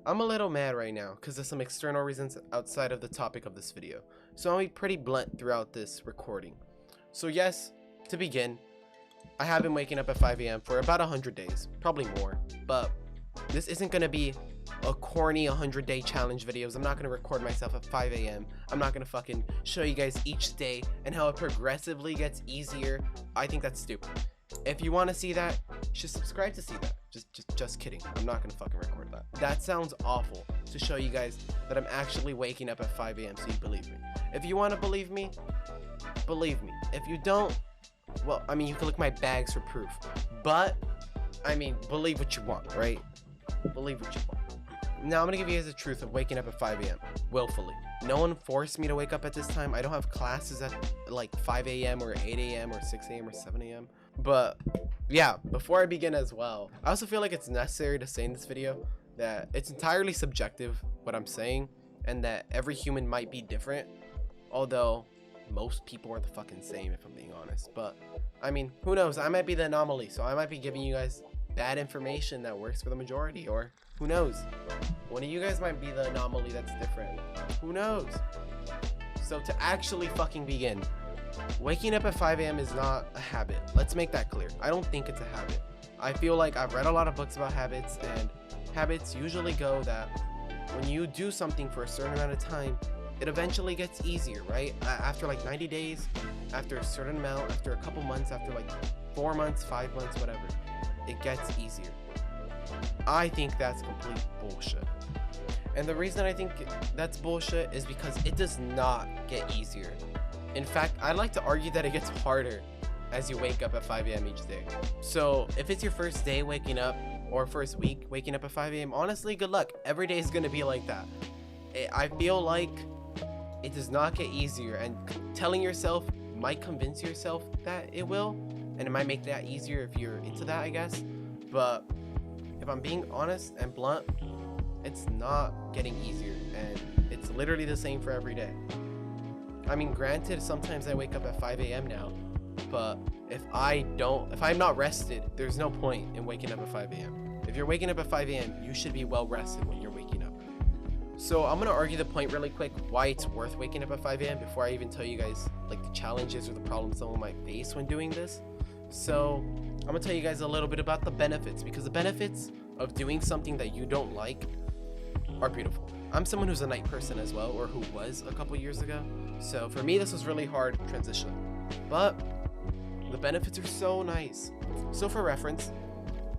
I'm a little mad right now because of some external reasons outside of the topic of this video, so I'll be pretty blunt throughout this recording. So yes, to begin, I have been waking up at 5 a.m. for about 100 days, probably more, but this isn't going to be a corny 100-day challenge videos. I'm not going to record myself at 5 a.m. I'm not going to fucking show you guys each day and how it progressively gets easier. I think that's stupid. If you want to see that, you should subscribe to see that. Just kidding. I'm not gonna fucking record that. That sounds awful to show you guys that I'm actually waking up at 5 a.m. so you believe me. If you want to believe me, believe me. If you don't, well, I mean, you can look my bags for proof. But, I mean, believe what you want, right? Believe what you want. Now, I'm gonna give you guys the truth of waking up at 5 a.m. willfully. No one forced me to wake up at this time. I don't have classes at like 5 a.m. or 8 a.m. or 6 a.m. or 7 a.m. But yeah, before I begin as well, I also feel like it's necessary to say in this video that it's entirely subjective what I'm saying, and that every human might be different, although most people are the fucking same if I'm being honest. But I mean, who knows? I might be the anomaly, so I might be giving you guys bad information that works for the majority, or who knows? One of you guys might be the anomaly that's different. Who knows? So to actually fucking begin, waking up at 5 a.m. is not a habit. Let's make that clear. I don't think it's a habit. I feel like I've read a lot of books about habits, and habits usually go that when you do something for a certain amount of time, it eventually gets easier, right? After like 90 days, after a certain amount, after a couple months, after like 4 months, 5 months, whatever, it gets easier. I think that's complete bullshit. And the reason I think that's bullshit is because it does not get easier. In fact, I'd like to argue that it gets harder as you wake up at 5 a.m. each day. So if it's your first day waking up, or first week waking up at 5 a.m., honestly, good luck. Every day is going to be like that. I feel like it does not get easier, and telling yourself might convince yourself that it will, and it might make that easier if you're into that, I guess. But if I'm being honest and blunt, it's not getting easier, and it's literally the same for every day. I mean, granted, sometimes I wake up at 5 a.m. now, but if I'm not rested, there's no point in waking up at 5 a.m. If you're waking up at 5 a.m., you should be well rested when you're waking up. So I'm gonna argue the point really quick why it's worth waking up at 5 a.m. before I even tell you guys like the challenges or the problems someone might face when doing this. So I'm gonna tell you guys a little bit about the benefits, because the benefits of doing something that you don't like are beautiful. I'm someone who's a night person as well, or who was a couple years ago. So for me, this was really hard transition, but the benefits are so nice. So for reference,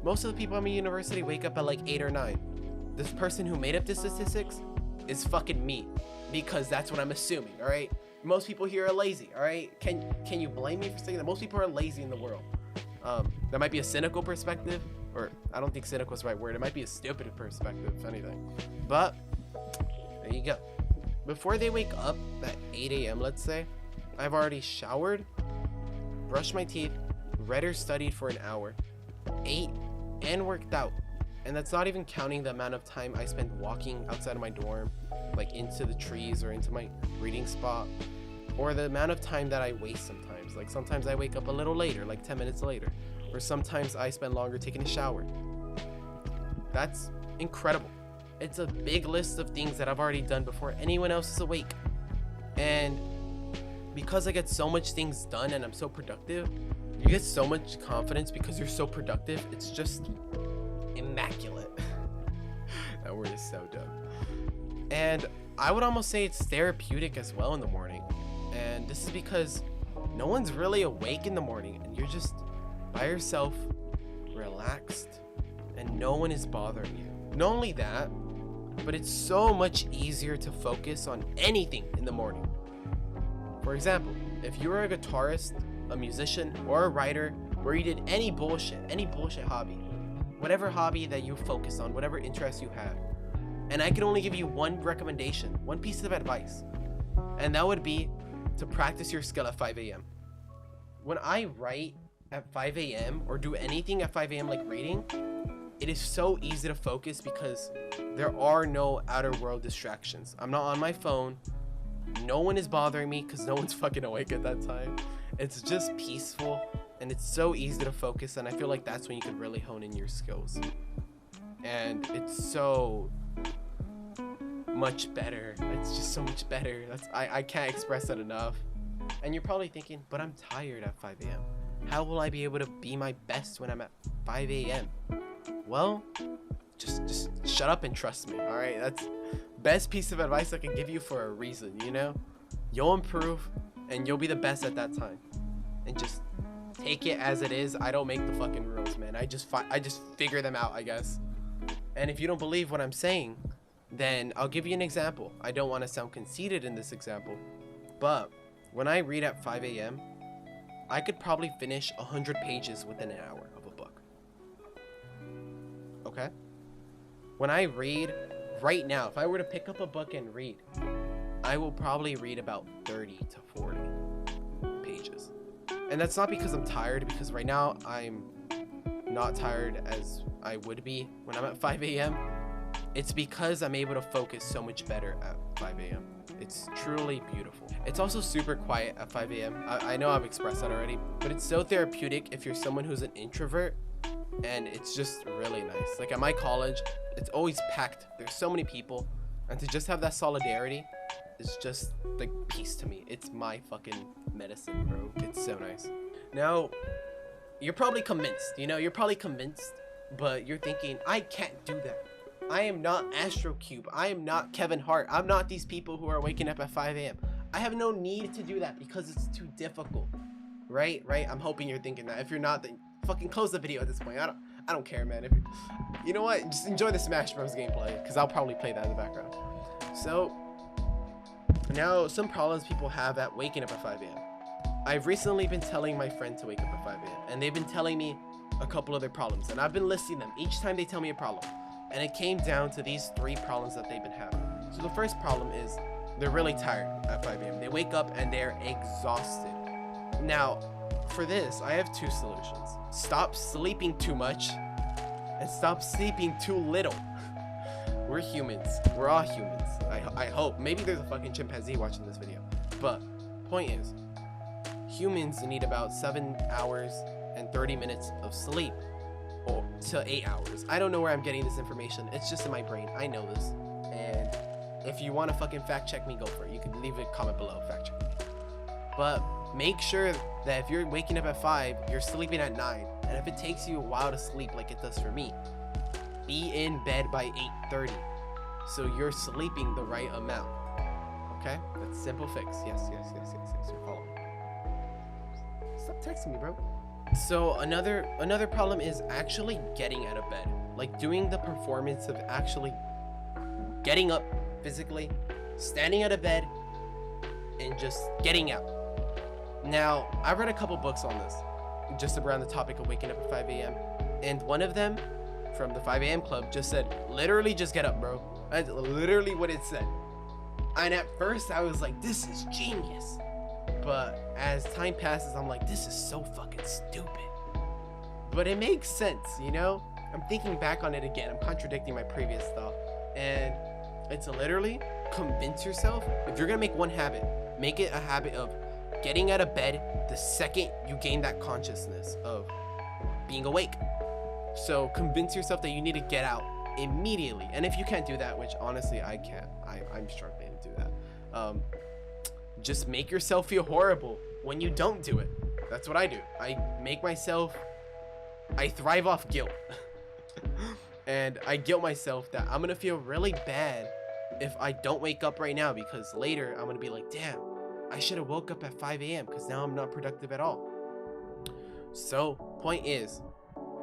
most of the people at my university wake up at like 8 or 9. This person who made up the statistics is fucking me, because that's what I'm assuming. All right, most people here are lazy. All right, can you blame me for saying that? Most people are lazy in the world. That might be a cynical perspective, or I don't think cynical is the right word. It might be a stupid perspective, if anything. But there you go. Before they wake up at 8 a.m., let's say, I've already showered, brushed my teeth, read or studied for an hour, ate, and worked out. And that's not even counting the amount of time I spend walking outside of my dorm, like into the trees or into my reading spot, or the amount of time that I waste sometimes. Like sometimes I wake up a little later, like 10 minutes later, or sometimes I spend longer taking a shower. That's incredible. It's a big list of things that I've already done before anyone else is awake. And because I get so much things done and I'm so productive, you get so much confidence because you're so productive. It's just immaculate. That word is so dumb. And I would almost say it's therapeutic as well in the morning. And this is because no one's really awake in the morning, and you're just by yourself, relaxed, and no one is bothering you. Not only that, but it's so much easier to focus on anything in the morning. For example, if you were a guitarist, a musician, or a writer, where you did any bullshit hobby, whatever hobby that you focus on, whatever interest you have, and I can only give you one recommendation, one piece of advice, and that would be to practice your skill at 5 a.m. When I write at 5 a.m. or do anything at 5 a.m. like reading, it is so easy to focus because there are no outer world distractions. I'm not on my phone. No one is bothering me because no one's fucking awake at that time. It's just peaceful, and it's so easy to focus, and I feel like that's when you can really hone in your skills. And it's so much better. It's just so much better. I can't express that enough. And you're probably thinking, but I'm tired at 5 a.m. How will I be able to be my best when I'm at 5 a.m.? Well, just shut up and trust me, all right? That's best piece of advice I can give you for a reason, you know? You'll improve and you'll be the best at that time. And just take it as it is. I don't make the fucking rules, man. I just figure them out, I guess. And if you don't believe what I'm saying, then I'll give you an example. I don't want to sound conceited in this example, but when I read at 5 a.m., I could probably finish 100 pages within an hour of a book. Okay? When I read right now, if I were to pick up a book and read, I will probably read about 30 to 40 pages. And that's not because I'm tired, because right now I'm not tired as I would be when I'm at 5 a.m. It's because I'm able to focus so much better at 5 a.m. It's truly beautiful. It's also super quiet at 5 a.m. I know I've expressed that already, but it's so therapeutic if you're someone who's an introvert, and it's just really nice. Like at my college, it's always packed. There's so many people, and to just have that solidarity is just like peace to me. It's my fucking medicine, bro. It's so nice. Now, you're probably convinced, you're probably convinced, but you're thinking, I can't do that. I am not AstroCube. I am not Kevin Hart. I'm not these people who are waking up at 5 a.m. I have no need to do that because it's too difficult. Right? I'm hoping you're thinking that. If you're not, then fucking close the video at this point. I don't care, man. You know what? Just enjoy the Smash Bros gameplay, because I'll probably play that in the background. So, now some problems people have at waking up at 5 a.m. I've recently been telling my friend to wake up at 5 a.m. and they've been telling me a couple other problems, and I've been listing them each time they tell me a problem. And it came down to these 3 problems that they've been having. So the first problem is they're really tired at 5 a.m. They wake up and they're exhausted. Now, for this, I have 2 solutions. Stop sleeping too much and stop sleeping too little. We're humans. We're all humans. I hope. Maybe there's a fucking chimpanzee watching this video. But point is, humans need about 7 hours and 30 minutes of sleep. To 8 hours. I don't know where I'm getting this information. It's just in my brain. I know this. And if you want to fucking fact check me, go for it. You can leave a comment below, fact check me. But make sure that if you're waking up at 5, you're sleeping at 9. And if it takes you a while to sleep like it does for me, be in bed by 8:30. So you're sleeping the right amount. Okay? That's simple fix. Yes. You're following. Stop texting me, bro. So another problem is actually getting out of bed, like doing the performance of actually getting up physically, standing out of bed, and just getting out. Now, I read a couple books on this, just around the topic of waking up at 5 a.m. And one of them, from the 5 a.m. club, just said, literally just get up, bro. That's literally what it said. And at first I was like, this is genius. But as time passes, I'm like, this is so fucking stupid. But it makes sense, I'm thinking back on it again. I'm contradicting my previous thought. And it's literally convince yourself, if you're gonna make one habit, make it a habit of getting out of bed the second you gain that consciousness of being awake. So convince yourself that you need to get out immediately. And if you can't do that, which honestly I can't, I'm struggling to do that. Just make yourself feel horrible when you don't do it. That's what I do. I thrive off guilt. And I guilt myself that I'm gonna feel really bad if I don't wake up right now, because later I'm gonna be like, damn, I should have woke up at 5 a.m. because now I'm not productive at all. So point is,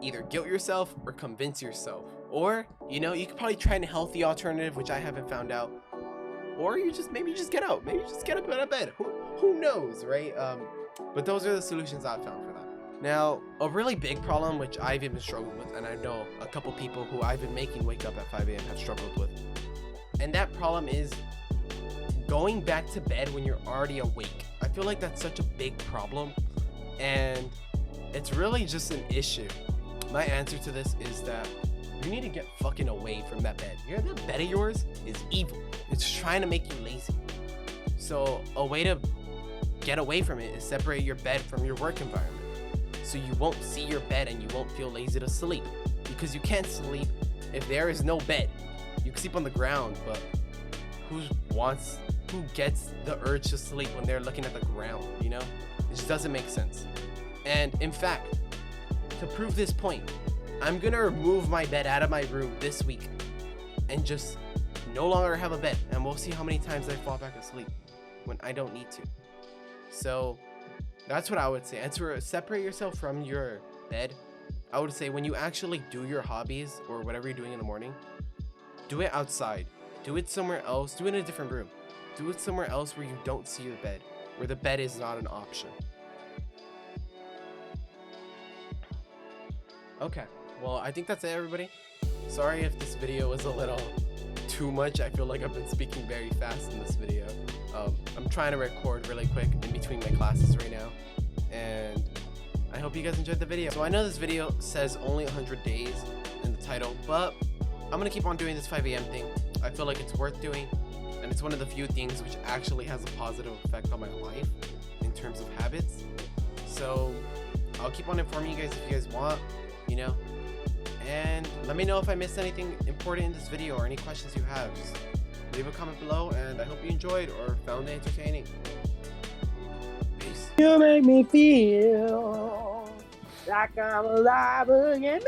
either guilt yourself or convince yourself. Or, you could probably try a healthy alternative, which I haven't found out. Or maybe just get out. Maybe just get up out of bed. Who knows, right? But those are the solutions I've found for that. Now, a really big problem, which I've even struggled with, and I know a couple people who I've been making wake up at 5 a.m. have struggled with. And that problem is going back to bed when you're already awake. I feel like that's such a big problem, and it's really just an issue. My answer to this is that you need to get fucking away from that bed. That bed of yours is evil. It's trying to make you lazy. So a way to get away from it is separate your bed from your work environment. So you won't see your bed and you won't feel lazy to sleep. Because you can't sleep if there is no bed. You can sleep on the ground, but who gets the urge to sleep when they're looking at the ground, you know? It just doesn't make sense. And in fact, to prove this point, I'm gonna remove my bed out of my room this week and just no longer have a bed, and we'll see how many times I fall back asleep when I don't need to. So that's what I would say. And to separate yourself from your bed, I would say when you actually do your hobbies or whatever you're doing in the morning, do it outside. Do it somewhere else. Do it in a different room. Do it somewhere else where you don't see your bed, where the bed is not an option. Okay, well, I think that's it, everybody. Sorry if this video was a little too much. I feel like I've been speaking very fast in this video. I'm trying to record really quick in between my classes right now, and I hope you guys enjoyed the video. So I know this video says only 100 days in the title, but I'm gonna keep on doing this 5 a.m. thing. I feel like it's worth doing, and it's one of the few things which actually has a positive effect on my life in terms of habits. So I'll keep on informing you guys if you guys want, you know, and let me know if I missed anything important in this video or any questions you have. Just leave a comment below, and I hope you enjoyed or found it entertaining. Peace. You make me feel like I'm alive again.